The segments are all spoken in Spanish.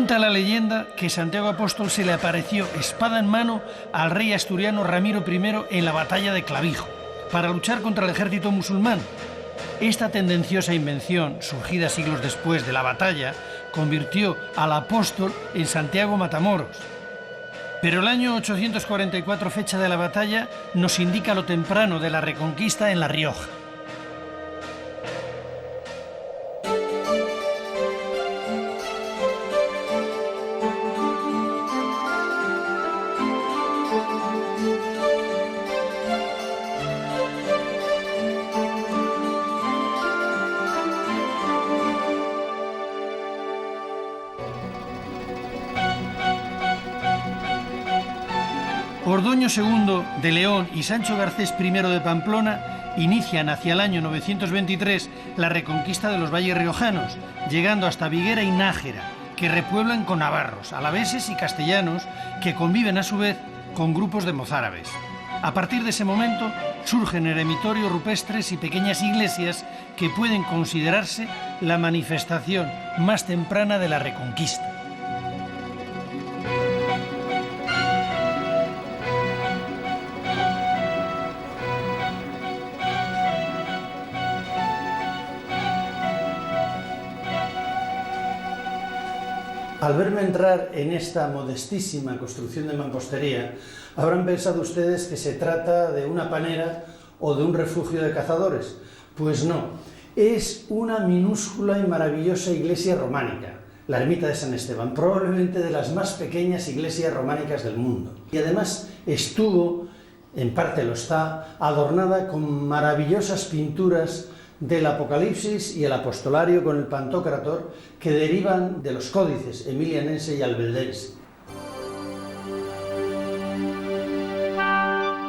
Cuenta la leyenda que Santiago Apóstol se le apareció espada en mano al rey asturiano Ramiro I en la batalla de Clavijo, para luchar contra el ejército musulmán. Esta tendenciosa invención, surgida siglos después de la batalla, convirtió al apóstol en Santiago Matamoros. Pero el año 844, fecha de la batalla, nos indica lo temprano de la Reconquista en La Rioja. Ordoño II de León y Sancho Garcés I de Pamplona inician hacia el año 923 la reconquista de los valles riojanos, llegando hasta Viguera y Nájera, que repueblan con navarros, alaveses y castellanos, que conviven a su vez con grupos de mozárabes. A partir de ese momento surgen eremitorios rupestres y pequeñas iglesias que pueden considerarse la manifestación más temprana de la reconquista. Al verme entrar en esta modestísima construcción de mampostería, habrán pensado ustedes que se trata de una panera o de un refugio de cazadores. Pues no, es una minúscula y maravillosa iglesia románica, la ermita de San Esteban, probablemente de las más pequeñas iglesias románicas del mundo. Y además estuvo, en parte lo está, adornada con maravillosas pinturas del Apocalipsis y el Apostolario con el Pantocrátor, que derivan de los códices emilianense y albeldense.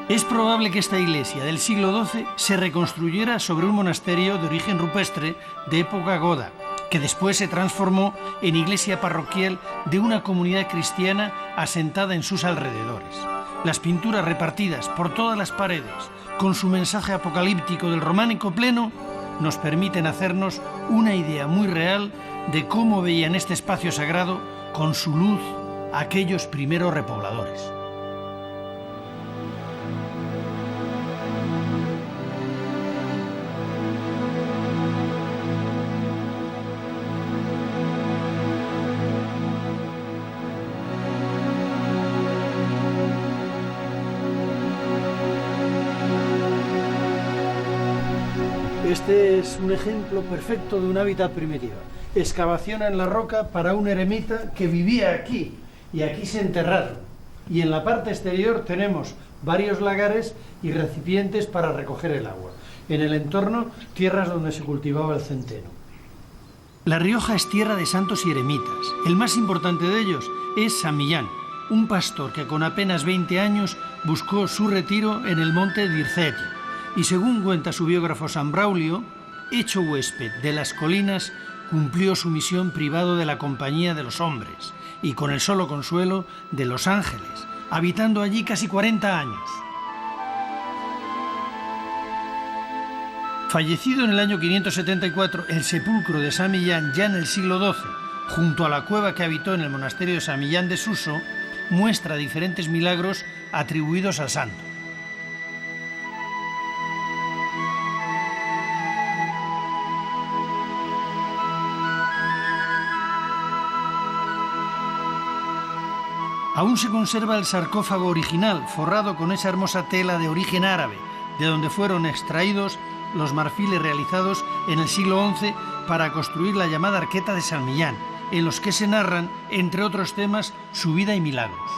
Es probable que esta iglesia del siglo XII se reconstruyera sobre un monasterio de origen rupestre de época goda, que después se transformó en iglesia parroquial de una comunidad cristiana asentada en sus alrededores. Las pinturas repartidas por todas las paredes, con su mensaje apocalíptico del románico pleno, nos permiten hacernos una idea muy real de cómo veían este espacio sagrado con su luz aquellos primeros repobladores. Este es un ejemplo perfecto de un hábitat primitivo. Excavación en la roca para un eremita que vivía aquí, y aquí se enterraron. Y en la parte exterior tenemos varios lagares y recipientes para recoger el agua. En el entorno, tierras donde se cultivaba el centeno. La Rioja es tierra de santos y eremitas. El más importante de ellos es San Millán, un pastor que con apenas 20 años buscó su retiro en el monte Dircetti. Y según cuenta su biógrafo San Braulio, hecho huésped de las colinas, cumplió su misión privado de la compañía de los hombres y con el solo consuelo de los ángeles, habitando allí casi 40 años. Fallecido en el año 574, el sepulcro de San Millán, ya en el siglo XII, junto a la cueva que habitó en el monasterio de San Millán de Suso, muestra diferentes milagros atribuidos al santo. Aún se conserva el sarcófago original, forrado con esa hermosa tela de origen árabe, de donde fueron extraídos los marfiles realizados en el siglo XI para construir la llamada Arqueta de San Millán, en los que se narran, entre otros temas, su vida y milagros.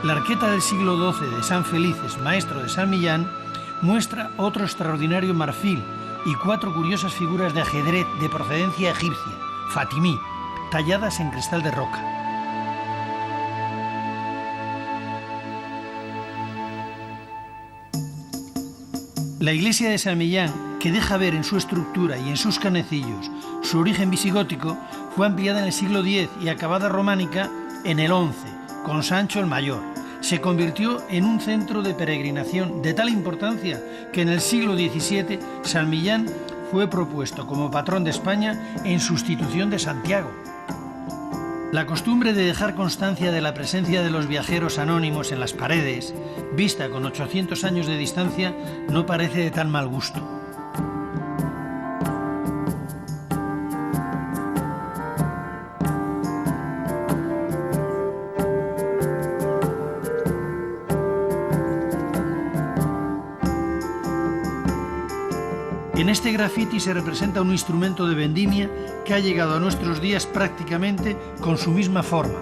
La Arqueta del siglo XII de San Felices, maestro de San Millán, muestra otro extraordinario marfil y 4 curiosas figuras de ajedrez de procedencia egipcia, fatimí, talladas en cristal de roca. La iglesia de San Millán, que deja ver en su estructura y en sus canecillos su origen visigótico, fue ampliada en el siglo X y acabada románica en el XI, con Sancho el Mayor. Se convirtió en un centro de peregrinación de tal importancia que en el siglo XVII San Millán fue propuesto como patrón de España en sustitución de Santiago. La costumbre de dejar constancia de la presencia de los viajeros anónimos en las paredes, vista con 800 años de distancia, no parece de tan mal gusto. En este grafiti se representa un instrumento de vendimia que ha llegado a nuestros días prácticamente con su misma forma.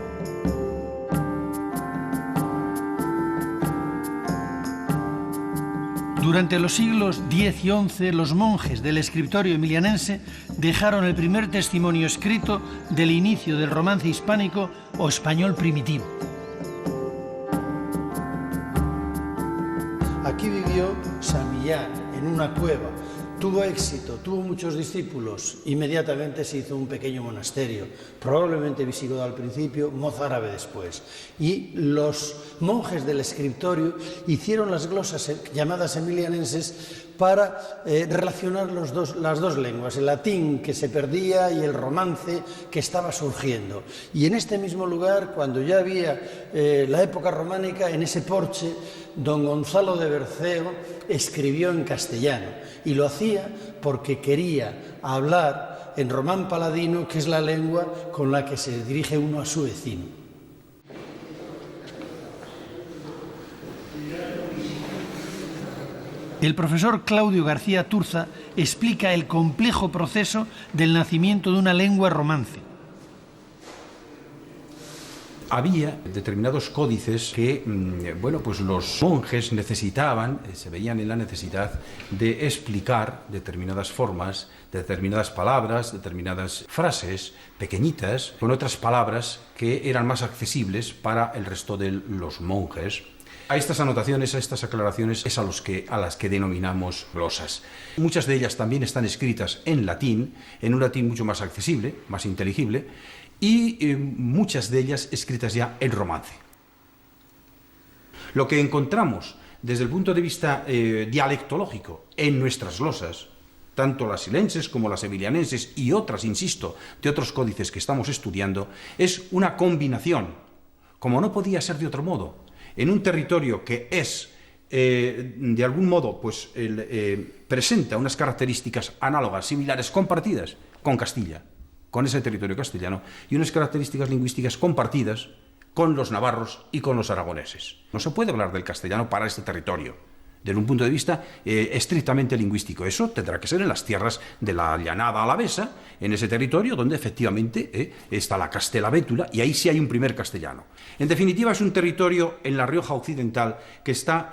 Durante los siglos X y XI, los monjes del escritorio emilianense dejaron el primer testimonio escrito del inicio del romance hispánico o español primitivo. Aquí vivió San Millán, en una cueva. Tuvo éxito, tuvo muchos discípulos, inmediatamente se hizo un pequeño monasterio, probablemente visigodo al principio, mozárabe después. Y los monjes del escritorio hicieron las glosas llamadas emilianenses para relacionar las dos lenguas, el latín que se perdía y el romance que estaba surgiendo. Y en este mismo lugar, cuando ya había la época románica, en ese porche, don Gonzalo de Berceo escribió en castellano y lo hacía porque quería hablar en román paladino, que es la lengua con la que se dirige uno a su vecino. El profesor Claudio García Turza explica el complejo proceso del nacimiento de una lengua romance. Había determinados códices que, pues los monjes necesitaban, se veían en la necesidad de explicar determinadas formas, determinadas palabras, determinadas frases pequeñitas, con otras palabras que eran más accesibles para el resto de los monjes. A estas anotaciones, a estas aclaraciones, es a las que denominamos glosas. Muchas de ellas también están escritas en un latín mucho más accesible, más inteligible, y muchas de ellas escritas ya en romance. Lo que encontramos desde el punto de vista dialectológico en nuestras glosas, tanto las silenses como las emilianenses y otras, insisto, de otros códices que estamos estudiando, es una combinación, como no podía ser de otro modo, en un territorio que es, de algún modo, presenta unas características análogas, similares, compartidas con Castilla, con ese territorio castellano, y unas características lingüísticas compartidas con los navarros y con los aragoneses. No se puede hablar del castellano para este territorio, desde un punto de vista estrictamente lingüístico. Eso tendrá que ser en las tierras de la llanada alavesa, en ese territorio donde efectivamente está la Castela-Bétula, y ahí sí hay un primer castellano. En definitiva, es un territorio en la Rioja Occidental que está,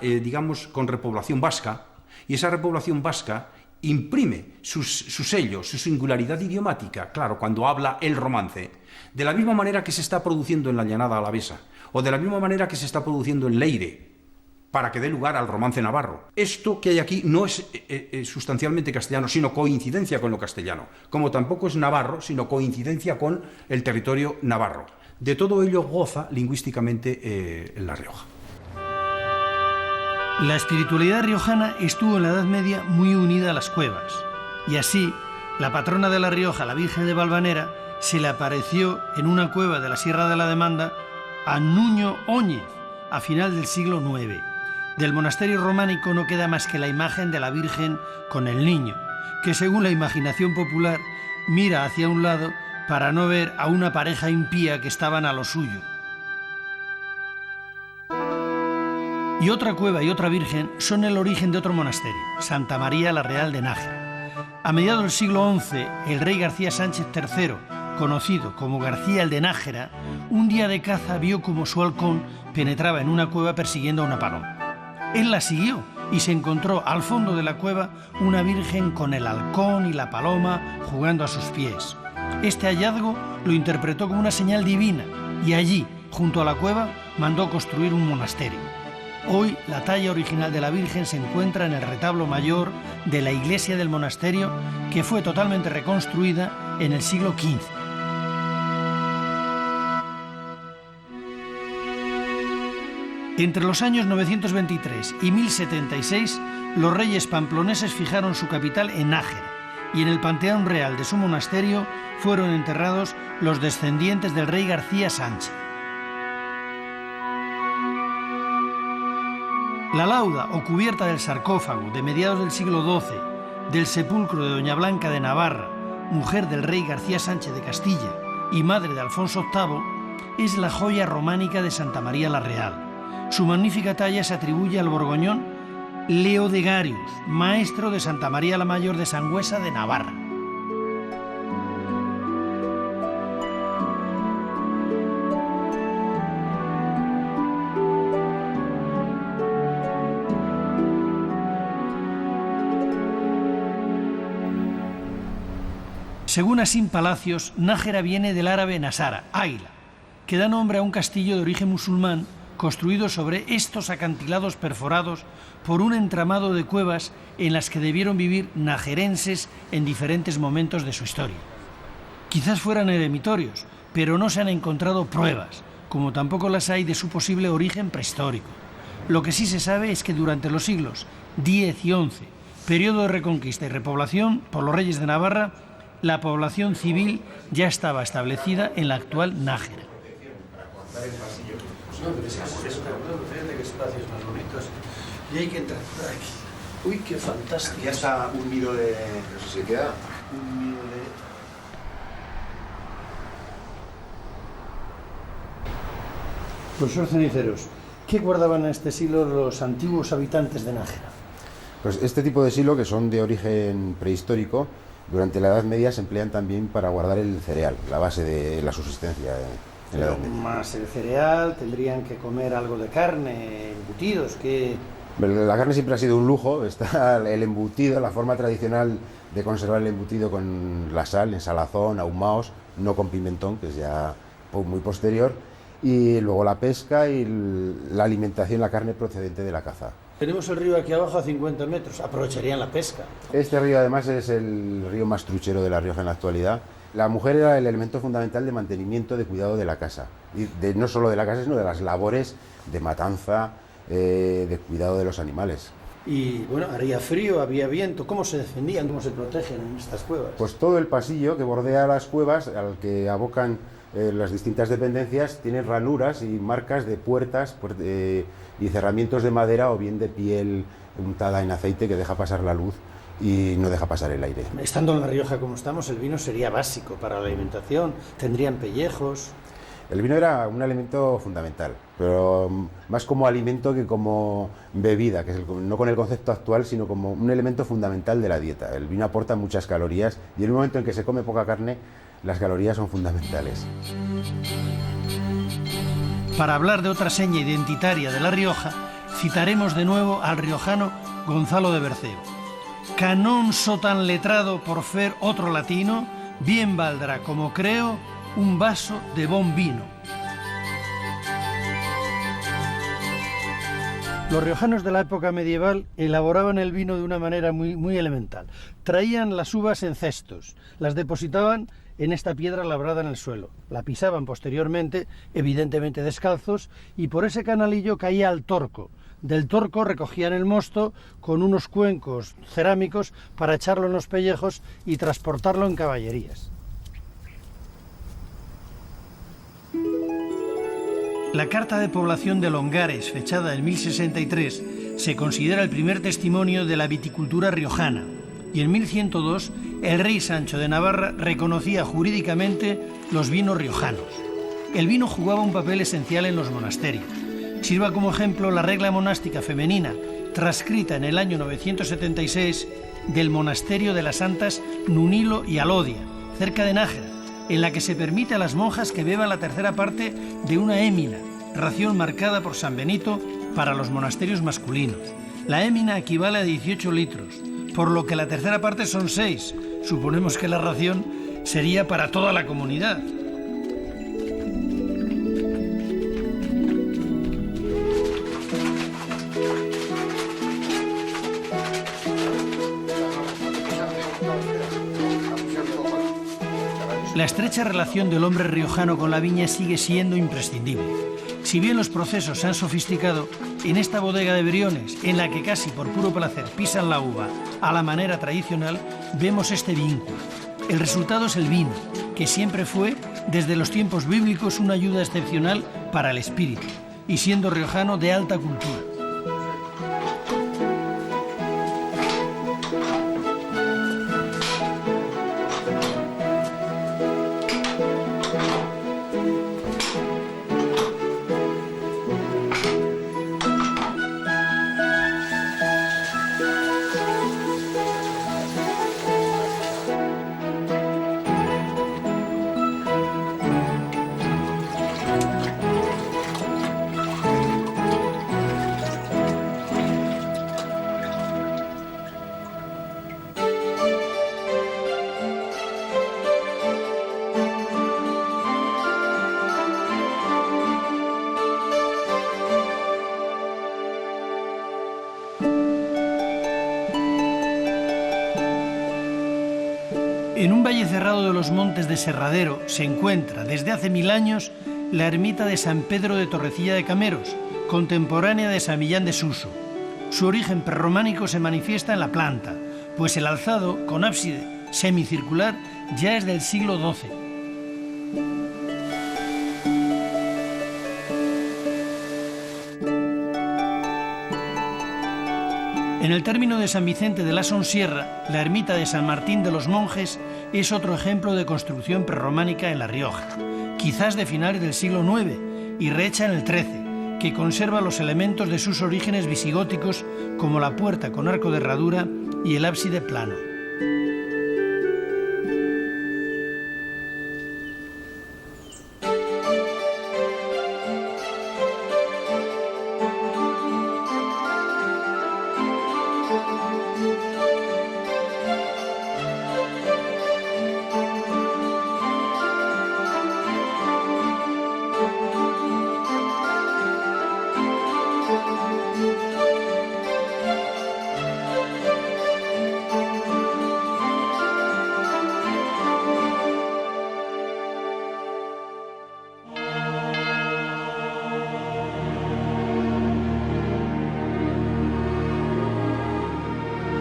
con repoblación vasca, y esa repoblación vasca imprime su sello, su singularidad idiomática, claro, cuando habla el romance, de la misma manera que se está produciendo en la llanada alavesa, o de la misma manera que se está produciendo en Leire, para que dé lugar al romance navarro. Esto que hay aquí no es sustancialmente castellano, sino coincidencia con lo castellano, como tampoco es navarro, sino coincidencia con el territorio navarro. De todo ello goza lingüísticamente La Rioja. La espiritualidad riojana estuvo en la Edad Media muy unida a las cuevas, y así la patrona de La Rioja, la Virgen de Valvanera, se le apareció en una cueva de la Sierra de la Demanda a Nuño Óñez a final del siglo IX. Del monasterio románico no queda más que la imagen de la Virgen con el niño, que según la imaginación popular mira hacia un lado para no ver a una pareja impía que estaban a lo suyo. Y otra cueva y otra virgen son el origen de otro monasterio, Santa María la Real de Nájera. A mediados del siglo XI, el rey García Sánchez III, conocido como García el de Nájera, un día de caza vio como su halcón penetraba en una cueva persiguiendo a una paloma. Él la siguió y se encontró al fondo de la cueva una virgen con el halcón y la paloma jugando a sus pies. Este hallazgo lo interpretó como una señal divina y allí, junto a la cueva, mandó construir un monasterio. Hoy la talla original de la Virgen se encuentra en el retablo mayor de la iglesia del monasterio, que fue totalmente reconstruida en el siglo XV. Entre los años 923 y 1076, los reyes pamploneses fijaron su capital en Nájera, y en el panteón real de su monasterio fueron enterrados los descendientes del rey García Sánchez. La lauda o cubierta del sarcófago de mediados del siglo XII del sepulcro de Doña Blanca de Navarra, mujer del rey García Sánchez de Castilla y madre de Alfonso VIII, es la joya románica de Santa María la Real. Su magnífica talla se atribuye al borgoñón Leodegarius, maestro de Santa María la Mayor de Sangüesa de Navarra. Según Asín Palacios, Nájera viene del árabe Nasara, águila, que da nombre a un castillo de origen musulmán construido sobre estos acantilados perforados por un entramado de cuevas en las que debieron vivir najerenses en diferentes momentos de su historia. Quizás fueran eremitorios, pero no se han encontrado pruebas, como tampoco las hay de su posible origen prehistórico. Lo que sí se sabe es que durante los siglos X y XI, periodo de reconquista y repoblación por los reyes de Navarra, la población civil ya estaba establecida en la actual Nájera. No, pero fíjate qué espacios más bonitos. Y hay que entrar por aquí. Uy, qué fantástico. Ya está un nido de... No sé si queda. Un nido de... Profesor Ceniceros, ¿qué guardaban en este silo los antiguos habitantes de Nájera? Pues este tipo de silo, que son de origen prehistórico, durante la Edad Media se emplean también para guardar el cereal, la base de la subsistencia en la Edad Media. Más el cereal, tendrían que comer algo de carne, embutidos, que... La carne siempre ha sido un lujo, está el embutido, la forma tradicional de conservar el embutido con la sal, en salazón, ahumados, no con pimentón, que es ya muy posterior, y luego la pesca y la alimentación, la carne procedente de la caza. Tenemos el río aquí abajo a 50 metros, aprovecharían la pesca. Este río además es el río más truchero de La Rioja en la actualidad. La mujer era el elemento fundamental de mantenimiento, de cuidado de la casa, y no solo de la casa, sino de las labores de matanza, de cuidado de los animales. Y bueno, haría frío, había viento, ¿cómo se defendían, cómo se protegen en estas cuevas? Pues todo el pasillo que bordea las cuevas, al que abocan las distintas dependencias, tiene ranuras y marcas de puertas y cerramientos de madera o bien de piel untada en aceite que deja pasar la luz y no deja pasar el aire. Estando en La Rioja como estamos, el vino sería básico para la alimentación, tendrían pellejos. El vino era un alimento fundamental, pero más como alimento que como bebida, que es no con el concepto actual, sino como un elemento fundamental de la dieta. El vino aporta muchas calorías y en un momento en que se come poca carne, las calorías son fundamentales. Para hablar de otra seña identitaria de La Rioja, citaremos de nuevo al riojano Gonzalo de Berceo. Canón so tan letrado por fer otro latino, bien valdrá, como creo, un vaso de bon vino. Los riojanos de la época medieval elaboraban el vino de una manera muy elemental. Traían las uvas en cestos, las depositaban en esta piedra labrada en el suelo, la pisaban posteriormente, evidentemente descalzos, y por ese canalillo caía al torco. Del torco recogían el mosto con unos cuencos cerámicos para echarlo en los pellejos y transportarlo en caballerías. La carta de población de Longares, fechada en 1063, se considera el primer testimonio de la viticultura riojana, y en 1102 el rey Sancho de Navarra reconocía jurídicamente los vinos riojanos. El vino jugaba un papel esencial en los monasterios. Sirva como ejemplo la regla monástica femenina, transcrita en el año 976 del monasterio de las santas Nunilo y Alodia, cerca de Nájera, en la que se permite a las monjas que beban la tercera parte de una émina, ración marcada por San Benito para los monasterios masculinos. La émina equivale a 18 litros, por lo que la tercera parte son 6. Suponemos que la ración sería para toda la comunidad. La estrecha relación del hombre riojano con la viña sigue siendo imprescindible. Si bien los procesos se han sofisticado, en esta bodega de Briones, en la que casi por puro placer pisan la uva a la manera tradicional, vemos este vínculo. El resultado es el vino, que siempre fue, desde los tiempos bíblicos, una ayuda excepcional para el espíritu, y siendo riojano de alta cultura. En un valle cerrado de los montes de Serradero se encuentra, desde hace 1000 años, la ermita de San Pedro de Torrecilla de Cameros, contemporánea de San Millán de Suso. Su origen prerrománico se manifiesta en la planta, pues el alzado, con ábside semicircular, ya es del siglo XII. En el término de San Vicente de la Sonsierra, la ermita de San Martín de los Monjes es otro ejemplo de construcción prerrománica en La Rioja, quizás de finales del siglo IX y rehecha en el XIII, que conserva los elementos de sus orígenes visigóticos, como la puerta con arco de herradura y el ábside plano.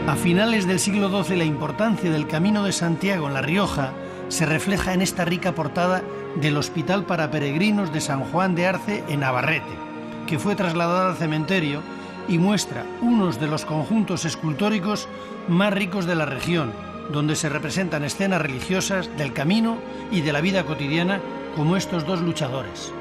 A finales del siglo XII, la importancia del Camino de Santiago en La Rioja se refleja en esta rica portada del Hospital para Peregrinos de San Juan de Arce en Navarrete, que fue trasladada al cementerio y muestra unos de los conjuntos escultóricos más ricos de la región, donde se representan escenas religiosas del camino y de la vida cotidiana, como estos dos luchadores.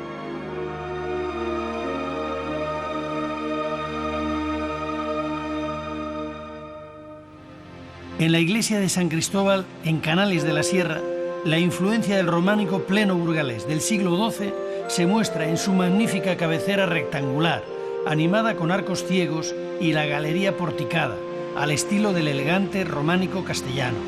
En la iglesia de San Cristóbal, en Canales de la Sierra, la influencia del románico pleno burgalés del siglo XII se muestra en su magnífica cabecera rectangular, animada con arcos ciegos y la galería porticada, al estilo del elegante románico castellano.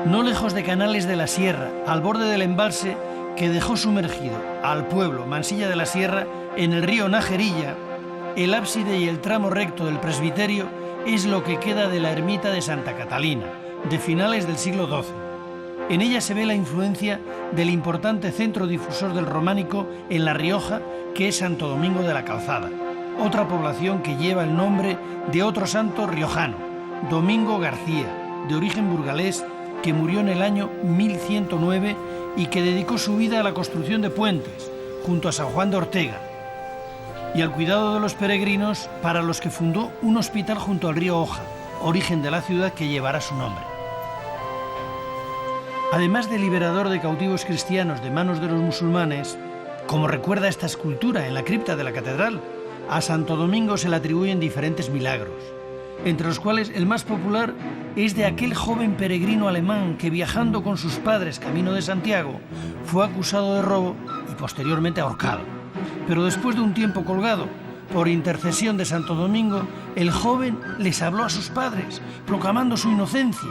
No lejos de Canales de la Sierra, al borde del embalse que dejó sumergido al pueblo Mansilla de la Sierra en el río Najerilla, el ábside y el tramo recto del presbiterio es lo que queda de la ermita de Santa Catalina, de finales del siglo XII. En ella se ve la influencia del importante centro difusor del románico en La Rioja, que es Santo Domingo de la Calzada, otra población que lleva el nombre de otro santo riojano, Domingo García, de origen burgalés, que murió en el año 1109 y que dedicó su vida a la construcción de puentes, junto a San Juan de Ortega, y al cuidado de los peregrinos, para los que fundó un hospital junto al río Oja, origen de la ciudad que llevará su nombre. Además de liberador de cautivos cristianos de manos de los musulmanes, como recuerda esta escultura en la cripta de la catedral, a Santo Domingo se le atribuyen diferentes milagros, entre los cuales el más popular es de aquel joven peregrino alemán que, viajando con sus padres camino de Santiago, fue acusado de robo y posteriormente ahorcado. Pero después de un tiempo colgado, por intercesión de Santo Domingo, el joven les habló a sus padres, proclamando su inocencia.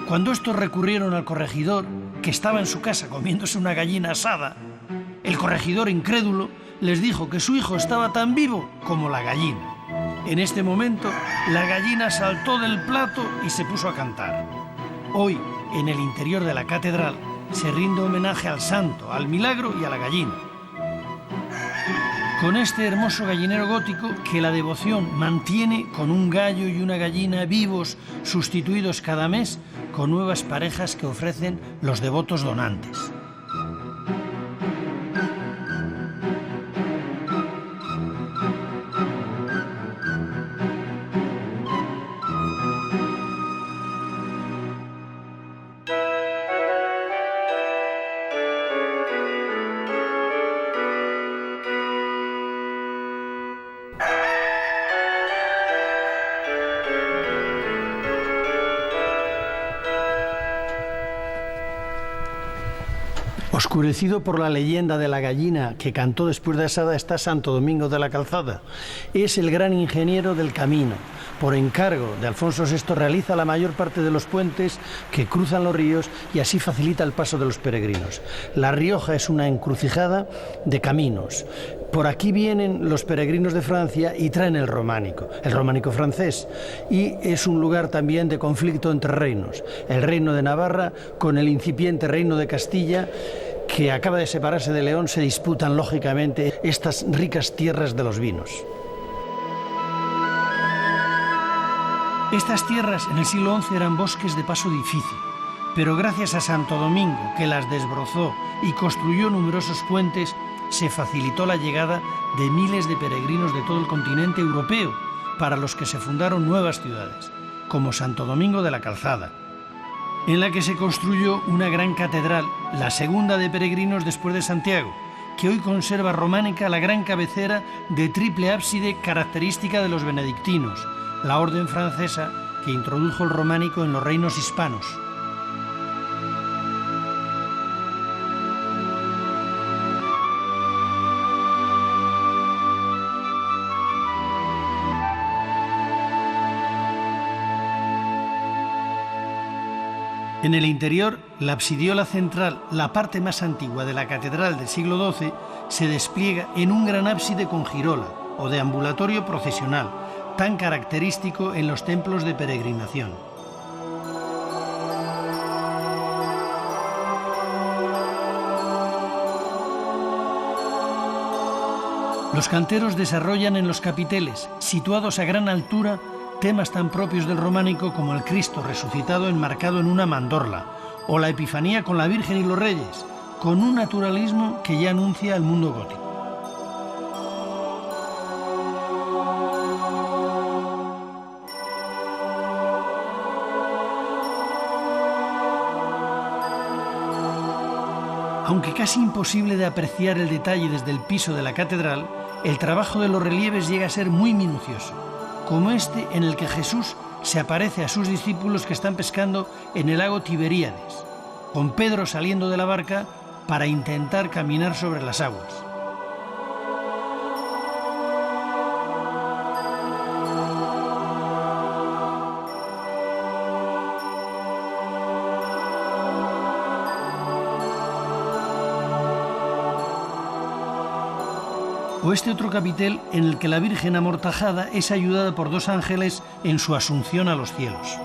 Cuando estos recurrieron al corregidor, que estaba en su casa comiéndose una gallina asada, el corregidor, incrédulo, les dijo que su hijo estaba tan vivo como la gallina. En este momento, la gallina saltó del plato y se puso a cantar. Hoy, en el interior de la catedral, se rinde homenaje al santo, al milagro y a la gallina. Con este hermoso gallinero gótico que la devoción mantiene con un gallo y una gallina vivos, sustituidos cada mes con nuevas parejas que ofrecen los devotos donantes. Oscurecido por la leyenda de la gallina que cantó después de asada está Santo Domingo de la Calzada. Es el gran ingeniero del camino. Por encargo de Alfonso VI realiza la mayor parte de los puentes que cruzan los ríos y así facilita el paso de los peregrinos. La Rioja es una encrucijada de caminos. Por aquí vienen los peregrinos de Francia y traen el románico francés. Y es un lugar también de conflicto entre reinos. El reino de Navarra con el incipiente reino de Castilla, que acaba de separarse de León, se disputan lógicamente estas ricas tierras de los vinos. Estas tierras en el siglo XI eran bosques de paso difícil, pero gracias a Santo Domingo, que las desbrozó y construyó numerosos puentes, se facilitó la llegada de miles de peregrinos de todo el continente europeo, para los que se fundaron nuevas ciudades, como Santo Domingo de la Calzada, en la que se construyó una gran catedral, la segunda de peregrinos después de Santiago, que hoy conserva románica la gran cabecera de triple ábside característica de los benedictinos, la orden francesa que introdujo el románico en los reinos hispanos. En el interior, la absidiola central, la parte más antigua de la catedral del siglo XII, se despliega en un gran ábside con girola o deambulatorio procesional, tan característico en los templos de peregrinación. Los canteros desarrollan en los capiteles, situados a gran altura, temas tan propios del románico como el Cristo resucitado enmarcado en una mandorla, o la Epifanía con la Virgen y los Reyes, con un naturalismo que ya anuncia el mundo gótico. Aunque casi imposible de apreciar el detalle desde el piso de la catedral, el trabajo de los relieves llega a ser muy minucioso, como este en el que Jesús se aparece a sus discípulos que están pescando en el lago Tiberíades, con Pedro saliendo de la barca para intentar caminar sobre las aguas. O este otro capitel en el que la Virgen amortajada es ayudada por dos ángeles en su asunción a los cielos.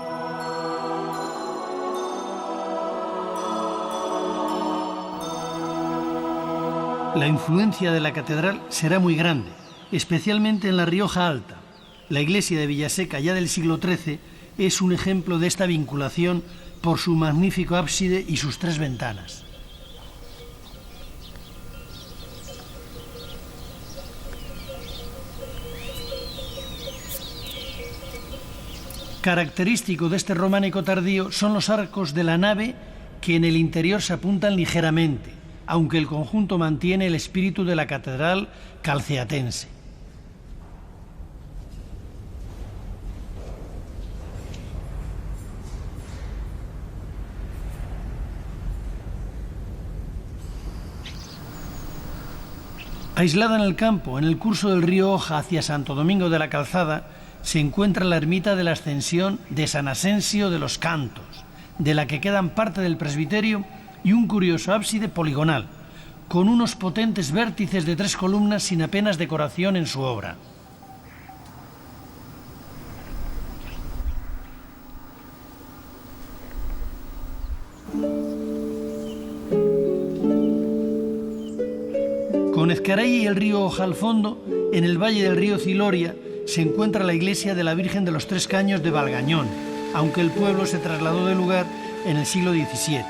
La influencia de la catedral será muy grande, especialmente en la Rioja Alta. La iglesia de Villaseca, ya del siglo XIII, es un ejemplo de esta vinculación por su magnífico ábside y sus tres ventanas. Característico de este románico tardío son los arcos de la nave que en el interior se apuntan ligeramente, aunque el conjunto mantiene el espíritu de la catedral calceatense. Aislada en el campo, en el curso del río Oja hacia Santo Domingo de la Calzada, se encuentra la ermita de la Ascensión de San Asensio de los Cantos, de la que quedan parte del presbiterio y un curioso ábside poligonal, con unos potentes vértices de 3 columnas sin apenas decoración en su obra. Con Ezcaray y el río Oja al fondo, en el valle del río Ciloria, se encuentra la iglesia de la Virgen de los Tres Caños de Valgañón, aunque el pueblo se trasladó de lugar en el siglo XVII.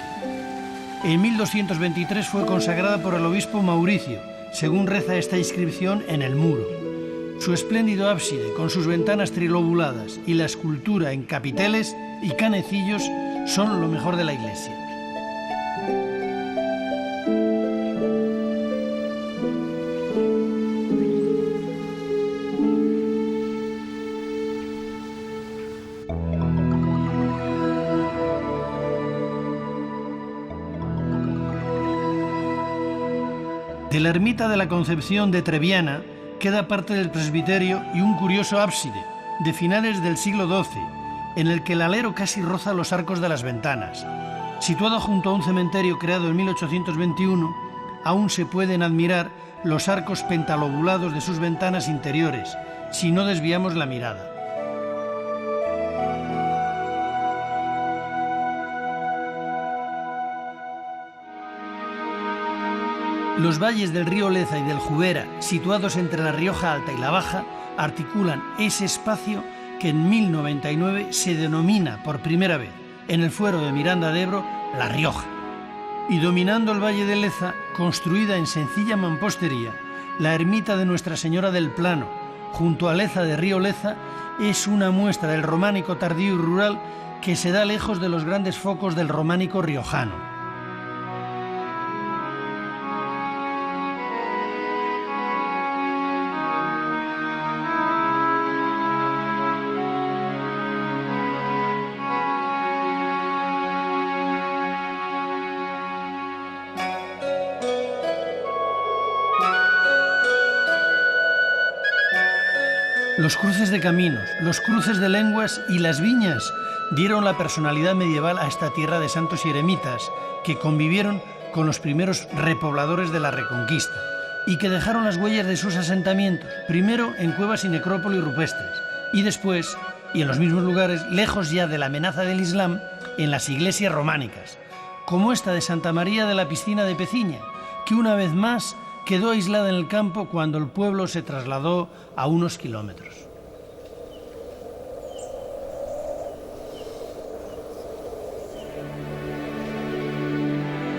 En 1223 fue consagrada por el obispo Mauricio, según reza esta inscripción en el muro. Su espléndido ábside, con sus ventanas trilobuladas y la escultura en capiteles y canecillos, son lo mejor de la iglesia. De la ermita de la Concepción de Treviana queda parte del presbiterio y un curioso ábside de finales del siglo XII, en el que el alero casi roza los arcos de las ventanas. Situado junto a un cementerio creado en 1821, aún se pueden admirar los arcos pentalobulados de sus ventanas interiores, si no desviamos la mirada. Los valles del río Leza y del Jubera, situados entre la Rioja Alta y la Baja, articulan ese espacio que en 1099 se denomina por primera vez, en el fuero de Miranda de Ebro, La Rioja. Y dominando el valle de Leza, construida en sencilla mampostería, la ermita de Nuestra Señora del Plano, junto a Leza de Río Leza, es una muestra del románico tardío y rural que se da lejos de los grandes focos del románico riojano. Los cruces de caminos, los cruces de lenguas y las viñas dieron la personalidad medieval a esta tierra de santos y eremitas que convivieron con los primeros repobladores de la Reconquista y que dejaron las huellas de sus asentamientos, primero en cuevas y necrópolis rupestres y después, y en los mismos lugares, lejos ya de la amenaza del Islam, en las iglesias románicas, como esta de Santa María de la Piscina de Peciña, que una vez más quedó aislada en el campo cuando el pueblo se trasladó a unos kilómetros.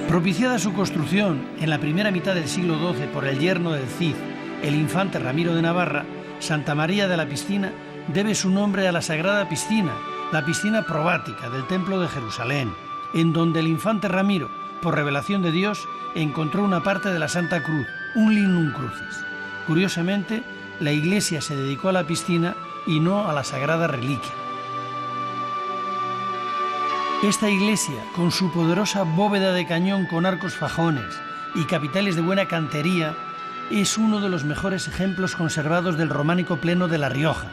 Propiciada su construcción en la primera mitad del siglo XII por el yerno del Cid, el infante Ramiro de Navarra, Santa María de la Piscina debe su nombre a la Sagrada Piscina, la piscina probática del Templo de Jerusalén, en donde el infante Ramiro, por revelación de Dios, encontró una parte de la Santa Cruz, un lignum crucis. Curiosamente, la iglesia se dedicó a la piscina y no a la sagrada reliquia. Esta iglesia, con su poderosa bóveda de cañón con arcos fajones y capiteles de buena cantería, es uno de los mejores ejemplos conservados del románico pleno de La Rioja,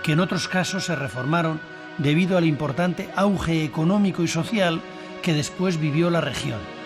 que en otros casos se reformaron debido al importante auge económico y social que después vivió la región.